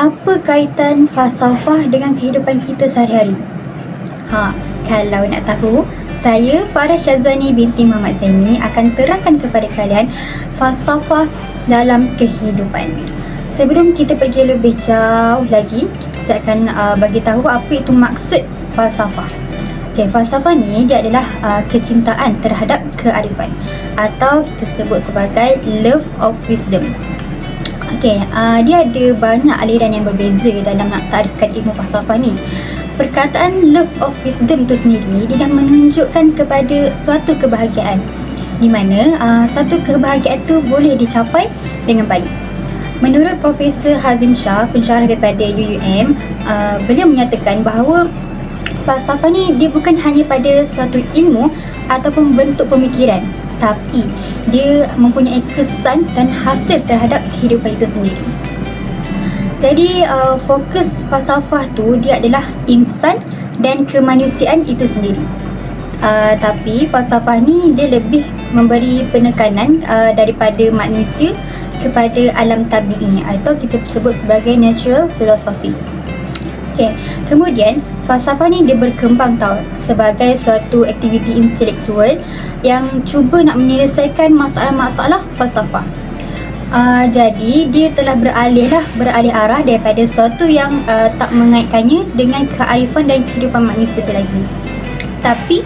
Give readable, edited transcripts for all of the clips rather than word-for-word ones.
Apa kaitan falsafah dengan kehidupan kita sehari-hari? Kalau nak tahu, saya Farah Syazwani binti Muhammad Zaini akan terangkan kepada kalian falsafah dalam kehidupan. Sebelum kita pergi lebih jauh lagi, saya akan bagi tahu apa itu maksud falsafah. Falsafah ni dia adalah kecintaan terhadap kearifan atau kita sebut sebagai love of wisdom. Dia ada banyak aliran yang berbeza dalam nak tarifkan ilmu falsafah ni. Perkataan love of wisdom tu sendiri dia dah menunjukkan kepada suatu kebahagiaan, di mana suatu kebahagiaan tu boleh dicapai dengan baik. Menurut Profesor Hazim Shah, pensyarah daripada UUM, beliau menyatakan bahawa falsafah ni dia bukan hanya pada suatu ilmu ataupun bentuk pemikiran, tapi dia mempunyai kesan dan hasil terhadap kehidupan itu sendiri. Jadi fokus falsafah tu dia adalah insan dan kemanusiaan itu sendiri. Tapi falsafah ni dia lebih memberi penekanan daripada manusia kepada alam tabi'i atau kita sebut sebagai natural philosophy. Kemudian falsafah ni dia berkembang sebagai suatu aktiviti intelektual yang cuba nak menyelesaikan masalah-masalah falsafah. Jadi dia telah beralih arah daripada sesuatu yang tak mengaitkannya dengan kearifan dan kehidupan manusia tu lagi. Tapi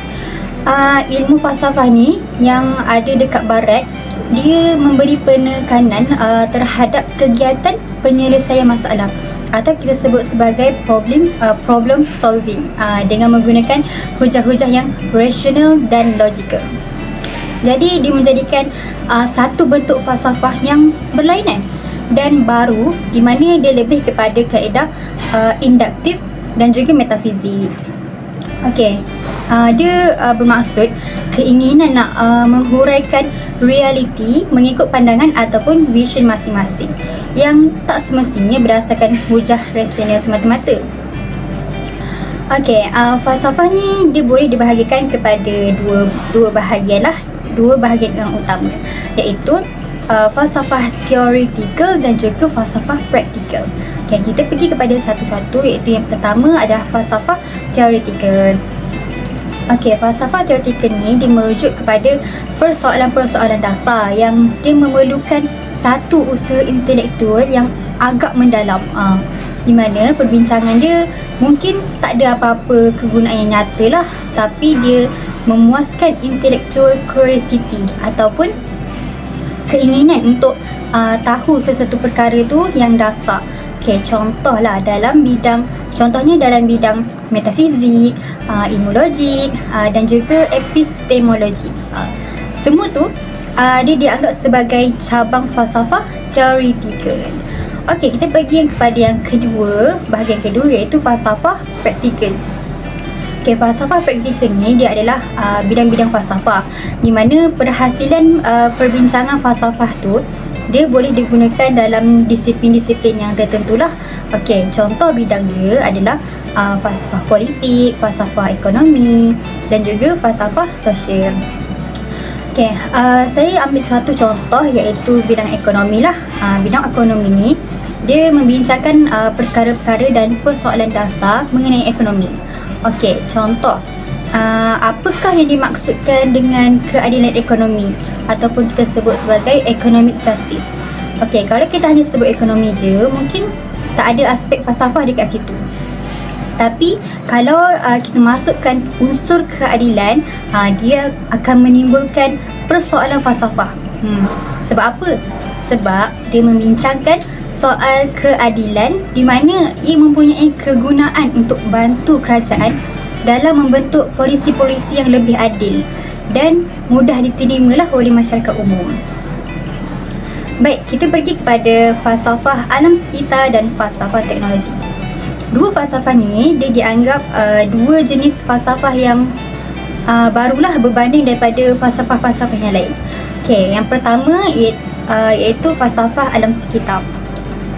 ilmu falsafah ni yang ada dekat barat, dia memberi penekanan terhadap kegiatan penyelesaian masalah atau kita sebut sebagai problem solving dengan menggunakan hujah-hujah yang rasional dan logikal. Jadi dia menjadikan satu bentuk falsafah yang berlainan dan baru, di mana dia lebih kepada kaedah induktif dan juga metafizik. Dia bermaksud keinginan nak menghuraikan realiti mengikut pandangan ataupun vision masing-masing yang tak semestinya berdasarkan hujah rasional semata-mata. Falsafah ni dia boleh dibahagikan kepada dua bahagian yang utama, iaitu falsafah teoretikal dan juga falsafah praktikal. Kita pergi kepada satu-satu, iaitu yang pertama adalah falsafah teoretikal. Falsafah teoretikal ni dia merujuk kepada persoalan-persoalan dasar yang dia memerlukan satu usaha intelektual yang agak mendalam, di mana perbincangan dia mungkin tak ada apa-apa kegunaan yang nyata lah, tapi dia memuaskan intellectual curiosity ataupun keinginan untuk tahu sesuatu perkara tu yang dasar. Contohnya dalam bidang metafizik, ilmu logik dan juga epistemologi. Semua tu dia dianggap sebagai cabang falsafah teoretikal. Kita pergi kepada yang kedua, bahagian kedua, iaitu falsafah praktikal. Falsafah praktikal ni dia adalah bidang-bidang falsafah di mana perhasilan perbincangan falsafah tu dia boleh digunakan dalam disiplin-disiplin yang tertentu lah. Contoh bidang dia adalah falsafah politik, falsafah ekonomi dan juga falsafah sosial. Saya ambil satu contoh, iaitu bidang ekonomi lah. Bidang ekonomi ni dia membincangkan perkara-perkara dan persoalan dasar mengenai ekonomi. Contoh, apakah yang dimaksudkan dengan keadilan ekonomi ataupun kita sebut sebagai economic justice. Kalau kita hanya sebut ekonomi je, mungkin tak ada aspek falsafah dekat situ. Tapi kalau kita masukkan unsur keadilan, dia akan menimbulkan persoalan falsafah. Sebab apa? Sebab dia membincangkan soal keadilan di mana ia mempunyai kegunaan untuk bantu kerajaan dalam membentuk polisi-polisi yang lebih adil dan mudah diterimalah oleh masyarakat umum. Baik, kita pergi kepada falsafah alam sekitar dan falsafah teknologi. Dua falsafah ni dia dianggap dua jenis falsafah yang barulah berbanding daripada falsafah-falsafah yang lain. Yang pertama iaitu falsafah alam sekitar.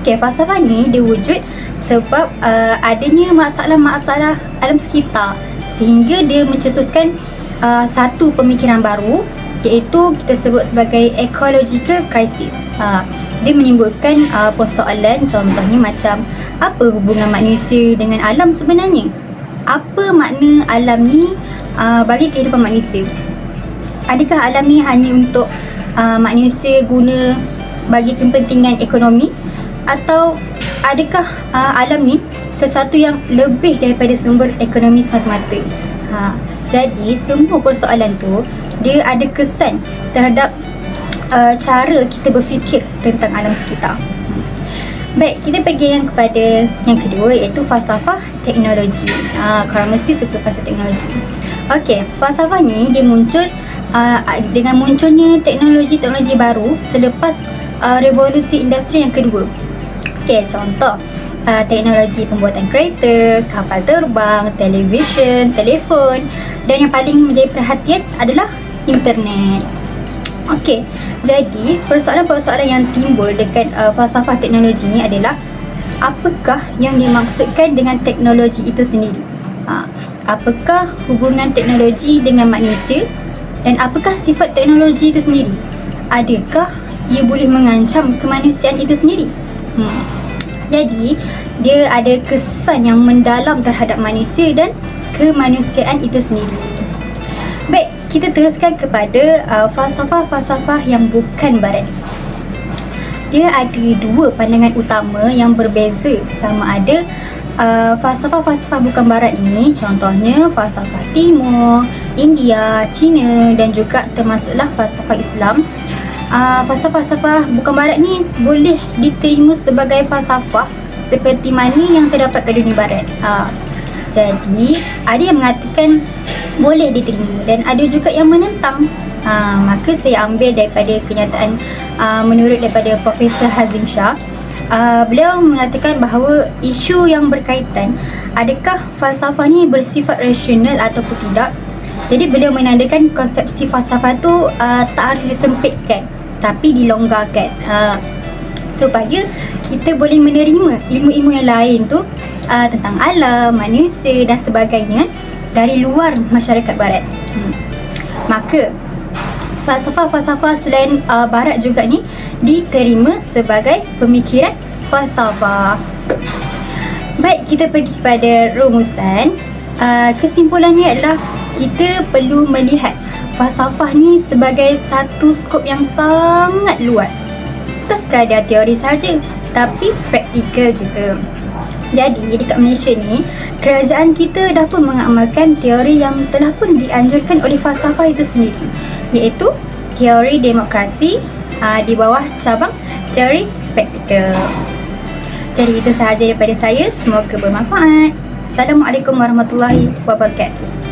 Falsafah ni dia wujud sebab adanya masalah-masalah alam sekitar, sehingga dia mencetuskan satu pemikiran baru, iaitu kita sebut sebagai ecological crisis. dia menimbulkan persoalan. Contohnya macam, apa hubungan manusia dengan alam sebenarnya? Apa makna alam ni bagi kehidupan manusia? Adakah alam ni hanya untuk manusia guna bagi kepentingan ekonomi, atau adakah alam ni sesuatu yang lebih daripada sumber ekonomi semata-mata? Jadi semua persoalan tu dia ada kesan terhadap cara kita berfikir tentang alam sekitar. Baik, kita pergi kepada yang kedua, iaitu falsafah teknologi. Korang mesti suka pasal teknologi. Okey, falsafah ni dia muncul dengan munculnya teknologi-teknologi baru selepas revolusi industri yang kedua. Okey, contoh teknologi pembuatan kereta, kapal terbang, televisyen, telefon, dan yang paling menjadi perhatian adalah internet. Okey, jadi persoalan-persoalan yang timbul dekat falsafah teknologi ni adalah, apakah yang dimaksudkan dengan teknologi itu sendiri? Apakah hubungan teknologi dengan manusia, dan apakah sifat teknologi itu sendiri? Adakah ia boleh mengancam kemanusiaan itu sendiri? Jadi dia ada kesan yang mendalam terhadap manusia dan kemanusiaan itu sendiri. Baik, kita teruskan kepada falsafah-falsafah yang bukan barat. Dia ada dua pandangan utama yang berbeza, sama ada falsafah-falsafah bukan barat ni, contohnya falsafah Timur, India, China, dan juga termasuklah falsafah Islam. Falsafah-falsafah bukan barat ni boleh diterima sebagai falsafah seperti mana yang terdapat kat dunia barat. Jadi ada yang mengatakan boleh diterima dan ada juga yang menentang. Maka saya ambil daripada kenyataan menurut daripada Profesor Hazim Shah. Beliau mengatakan bahawa isu yang berkaitan, adakah falsafah ni bersifat rasional ataupun tidak. Jadi beliau menandakan konsepsi falsafah tu tak harus disempitkan, tapi dilonggarkan, supaya kita boleh menerima ilmu-ilmu yang lain tu tentang alam, manusia dan sebagainya dari luar masyarakat barat. Maka falsafah-falsafah selain barat juga ni diterima sebagai pemikiran falsafah. Baik, kita pergi kepada rumusan. Kesimpulannya adalah kita perlu melihat falsafah ni sebagai satu skop yang sangat luas. Bukan sekadar teori saja, tapi praktikal juga. Jadi dekat Malaysia ni, kerajaan kita dah pun mengamalkan teori yang telah pun dianjurkan oleh falsafah itu sendiri, iaitu teori demokrasi di bawah cabang teori praktikal. Jadi itu sahaja daripada saya, semoga bermanfaat. Assalamualaikum warahmatullahi wabarakatuh.